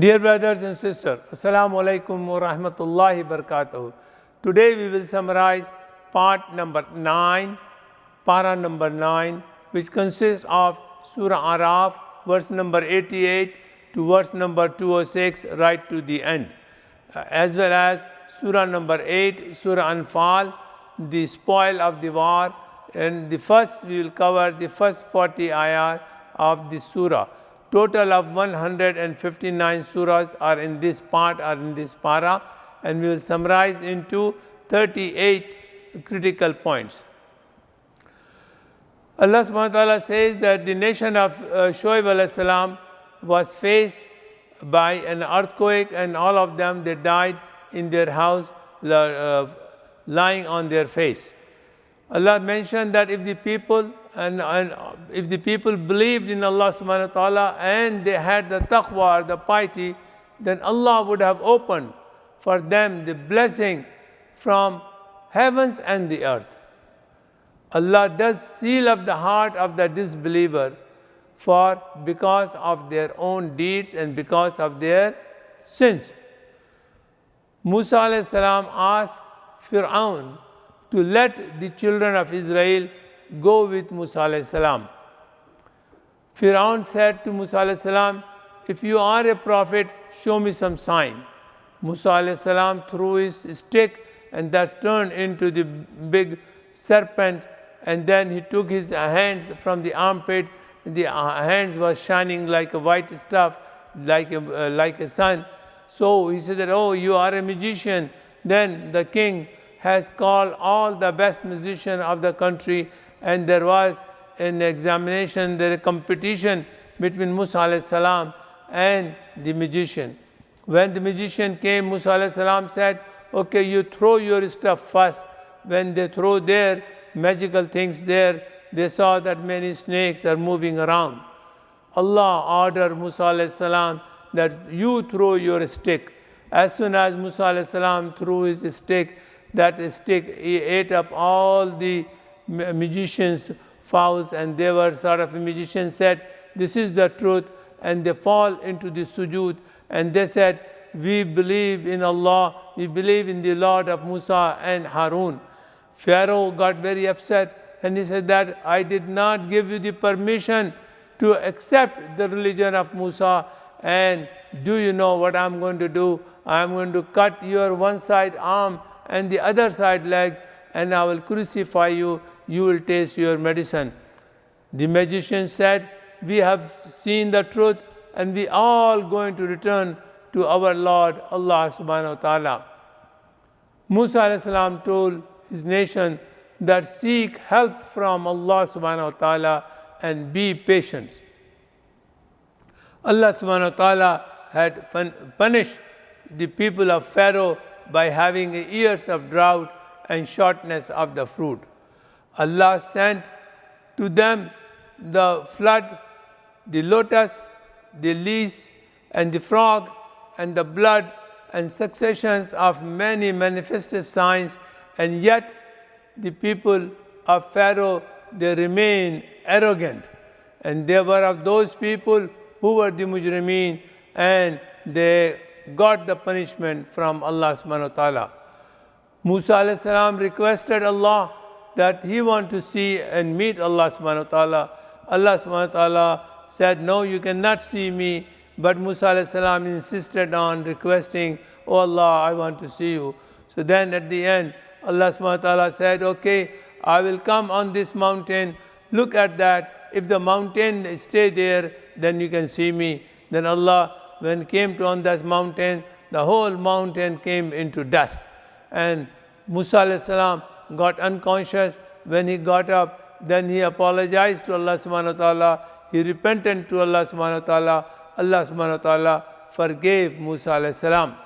Dear brothers and sisters, Assalamu alaikum wa rahmatullahi wa barakatuh. Today we will summarize part number 9, para number 9, which consists of Surah Araf, verse number 88 to verse number 206, right to the end, as well as Surah number 8, Surah Anfal, the spoil of the war, and we will cover the first 40 ayah of this surah. Total of 159 surahs are in this part, are in this para, and we will summarize into 38 critical points. Allah subhanahu wa ta'ala says that the nation of Shuaib alayhi salam was faced by an earthquake, and all of them, they died in their house, lying on their face. Allah mentioned that if the people believed in Allah subhanahu wa ta'ala and they had the taqwa, the piety, then Allah would have opened for them the blessing from heavens and the earth. Allah does seal up the heart of the disbeliever because of their own deeds and because of their sins. Musa alayhi salam asked Fir'aun to let the children of Israel go with Musa alayhi salam. Fir'aun said to Musa alayhi salam, if you are a prophet, show me some sign. Musa alayhi salam threw his stick, and that turned into the big serpent, and then he took his hands from the armpit. The hands was shining like a white stuff, like a sun. So he said that, oh, you are a magician. Then the king has called all the best musicians of the country, and there was an examination, there a competition between Musa alayhi salam and the magician. When the magician came, Musa alayhi salam said, okay, you throw your stuff first. When they throw their magical things there, they saw that many snakes are moving around. Allah ordered Musa alayhi salam that you throw your stick. As soon as Musa alayhi salam threw his stick, that stick he ate up all the magicians' fowls, and they were sort of, a magician said, this is the truth, and they fall into the sujood, and they said, we believe in Allah, we believe in the Lord of Musa and Harun. Pharaoh got very upset, and he said that I did not give you the permission to accept the religion of Musa, and do you know what I'm going to do? I'm going to cut your one side arm and the other side legs, and I will crucify you. You will taste your medicine. The magician said, we have seen the truth, and we all going to return to our Lord, Allah subhanahu wa ta'ala. Musa alayhi salam told his nation that seek help from Allah subhanahu wa ta'ala and be patient. Allah subhanahu wa ta'ala had punished the people of Pharaoh by having years of drought and shortness of the fruit. Allah sent to them the flood, the lotus, the leaves, and the frog, and the blood, and successions of many manifested signs, and yet the people of Pharaoh, they remain arrogant, and they were of those people who were the mujrimeen, and they got the punishment from Allah subhanahu wa ta'ala. Musa alayhi salam requested Allah that he want to see and meet Allah subhanahu wa ta'ala. Allah subhanahu wa ta'ala said, no, you cannot see me. But Musa alayhi salam insisted on requesting, oh Allah, I want to see you. So then at the end, Allah subhanahu wa ta'ala said, okay, I will come on this mountain. Look at that. If the mountain stay there, then you can see me. Then Allah, when came to on this mountain, the whole mountain came into dust. And Musa alayhi salam got unconscious. When he got up, then he apologized to Allah subhanahu wa ta'ala. He repented to Allah subhanahu wa ta'ala. Allah subhanahu wa ta'ala forgave Musa alayhi salam.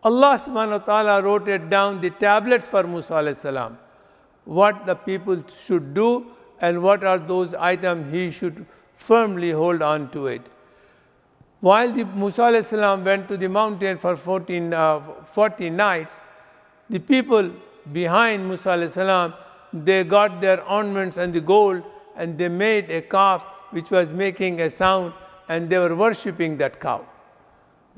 Allah subhanahu wa ta'ala wrote it down, the tablets for Musa alayhi salam, what the people should do and what are those items he should firmly hold on to it. While Musa alayhi salam went to the mountain for 40 nights, the people behind Musa alayhi salam, they got their ornaments and the gold, and they made a calf which was making a sound, and they were worshipping that cow.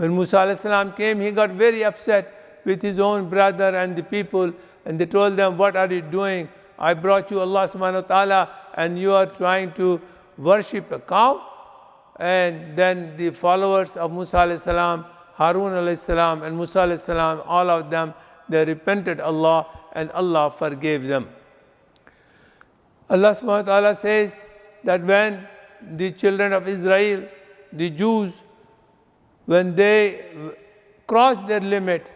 When Musa alayhi salam came, he got very upset with his own brother and the people, and they told them, what are you doing? I brought you Allah subhanahu wa ta'ala, and you are trying to worship a cow? And then the followers of Musa alayhi salam, Harun alayhi salam and Musa alayhi salam, all of them, they repented Allah, and Allah forgave them. Allah subhanahu wa ta'ala says that when the children of Israel, the Jews, when they crossed their limit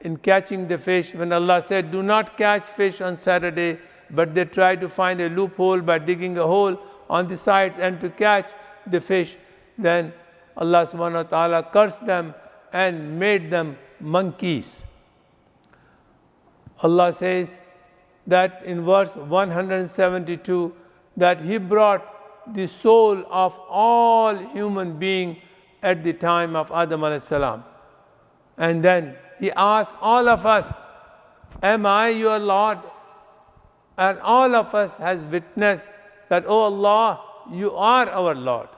in catching the fish, when Allah said, do not catch fish on Saturday, but they tried to find a loophole by digging a hole on the sides and to catch the fish, then Allah subhanahu wa ta'ala cursed them and made them monkeys. Allah says that in verse 172, that He brought the soul of all human beings at the time of Adam alayhi salam. And then He asked all of us, am I your Lord? And all of us has witnessed that, oh Allah, you are our Lord.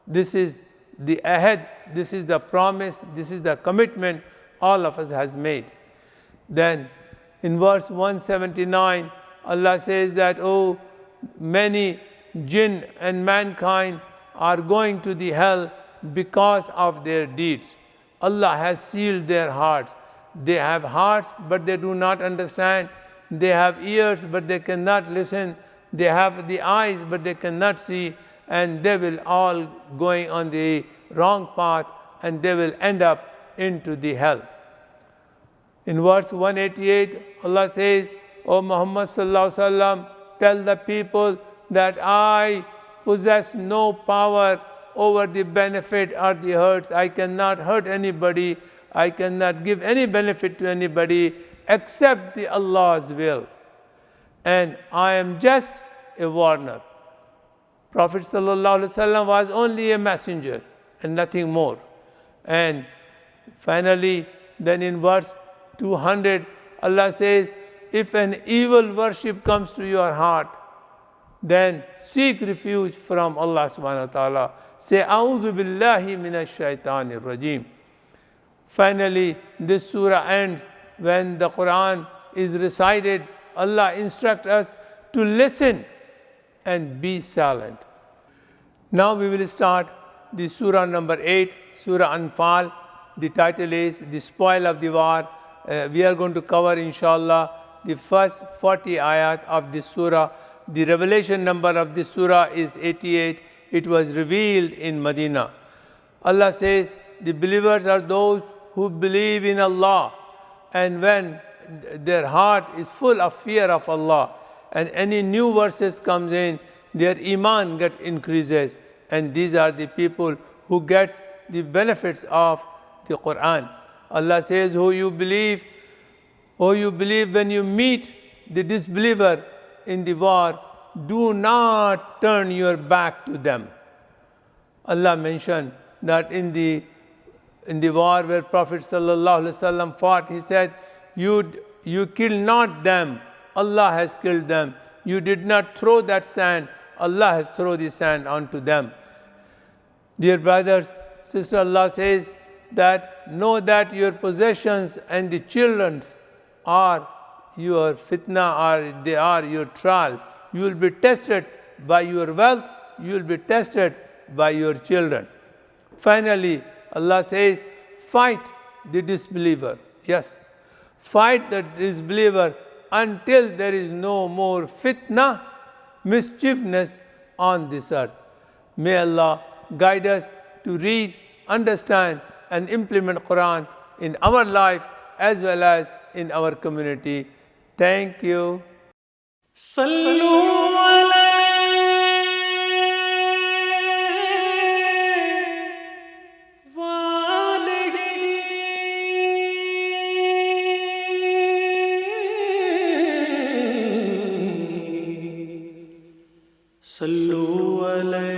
This is the ahad, this is the promise, this is the commitment all of us has made. Then in verse 179, Allah says that, oh, many jinn and mankind are going to the hell because of their deeds. Allah has sealed their hearts. They have hearts, but they do not understand. They have ears, but they cannot listen. They have the eyes, but they cannot see. And they will all going on the wrong path, and they will end up into the hell. In verse 188, Allah says, O Muhammad sallallahu alaihi wasallam, tell the people that I possess no power over the benefit or the hurts. I cannot hurt anybody. I cannot give any benefit to anybody except the Allah's will. And I am just a warner. Prophet sallallahu alaihi wasallam was only a messenger and nothing more. And finally, then in verse 200, Allah says, if an evil worship comes to your heart, then seek refuge from Allah subhanahu wa ta'ala. Say, A'udhu billahi minash shaitanir rajim. Finally, this surah ends when the Quran is recited. Allah instructs us to listen and be silent. Now we will start the surah number 8, Surah Anfal. The title is The Spoil of the War. We are going to cover, inshallah, the first 40 ayat of this surah. The revelation number of this surah is 88. It was revealed in Medina. Allah says, the believers are those who believe in Allah, and when their heart is full of fear of Allah, and any new verses comes in, their iman increases, and these are the people who get the benefits of the Quran. Allah says, who you believe when you meet the disbeliever in the war, do not turn your back to them. Allah mentioned that in the war where Prophet sallallahu alaihi wasallam fought, he said, you kill not them, Allah has killed them. You did not throw that sand, Allah has thrown the sand onto them. Dear brothers, sister, Allah says that know that your possessions and the children are your fitna, or they are your trial. You will be tested by your wealth, you will be tested by your children. Finally, Allah says, fight the disbeliever. Yes, fight the disbeliever until there is no more fitna, mischievousness on this earth. May Allah guide us to read, understand, and implement Quran in our life as well as in our community. Thank you. Sallu alayhi wa alihi. Sallu alayhi